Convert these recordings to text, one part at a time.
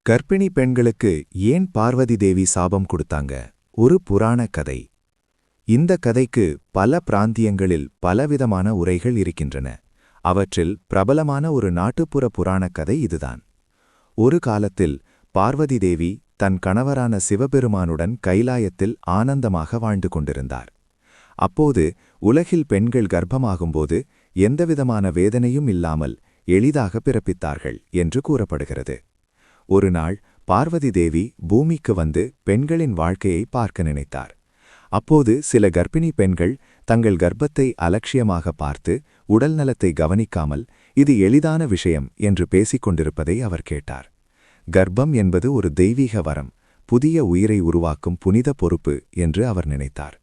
கர்ப்பிணி பெண்களுக்கு ஏன் பார்வதி தேவி சாபம் கொடுத்தாங்க? ஒரு புராண கதை. இந்த கதைக்கு பல பிராந்தியங்களில் பலவிதமான உரைகள் இருக்கின்றன. அவற்றில் பிரபலமான ஒரு நாட்டுப்புற புராணக் கதை இதுதான். ஒரு காலத்தில் பார்வதி தேவி தன் கணவரான சிவபெருமானுடன் கைலாயத்தில் ஆனந்தமாக வாழ்ந்து கொண்டிருந்தார். அப்போது உலகில் பெண்கள் கர்ப்பமாகும்போது எந்தவிதமான வேதனையும் இல்லாமல் எளிதாக பிறப்பித்தார்கள் என்று கூறப்படுகிறது. ஒரு நாள் பார்வதி தேவி பூமிக்கு வந்து பெண்களின் வாழ்க்கையை பார்க்க நினைத்தார். அப்போது சில கர்ப்பிணி பெண்கள் தங்கள் கர்ப்பத்தை அலட்சியமாக பார்த்து உடல் நலத்தை கவனிக்காமல் இது எளிதான விஷயம் என்று பேசிக் கொண்டிருப்பதை அவர் கேட்டார். கர்ப்பம் என்பது ஒரு தெய்வீக வரம், புதிய உயிரை உருவாக்கும் புனித பொறுப்பு என்று அவர் நினைத்தார்.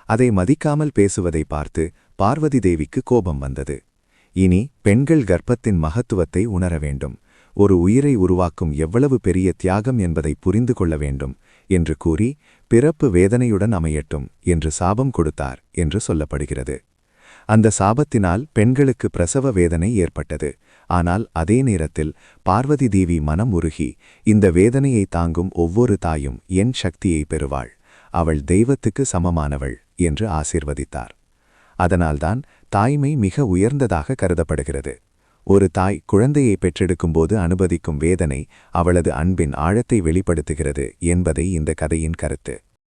அதை மதிக்காமல் பேசுவதை பார்த்து பார்வதி தேவிக்கு கோபம் வந்தது. இனி பெண்கள் கர்ப்பத்தின் மகத்துவத்தை உணர வேண்டும், ஒரு உயிரை உருவாக்கும் எவ்வளவு பெரிய தியாகம் என்பதை புரிந்து கொள்ள வேண்டும் என்று கூறி பிறப்பு வேதனையுடன் அமையட்டும் என்று சாபம் கொடுத்தார் என்று சொல்லப்படுகிறது. அந்த சாபத்தினால் பெண்களுக்கு பிரசவ வேதனை ஏற்பட்டது. ஆனால் அதே நேரத்தில் பார்வதி தேவி மனம் உருகி, இந்த வேதனையை தாங்கும் ஒவ்வொரு தாயும் என் சக்தியை பெறுவாள், அவள் தெய்வத்துக்கு சமமானவள் என்று ஆசீர்வதித்தார். அதனால்தான் தாய்மை மிக உயர்ந்ததாக கருதப்படுகிறது. ஒரு தாய் குழந்தையை பெற்றெடுக்கும்போது அனுபவிக்கும் வேதனை அவளது அன்பின் ஆழத்தை வெளிப்படுத்துகிறது என்பதை இந்த கதையின் கருத்து.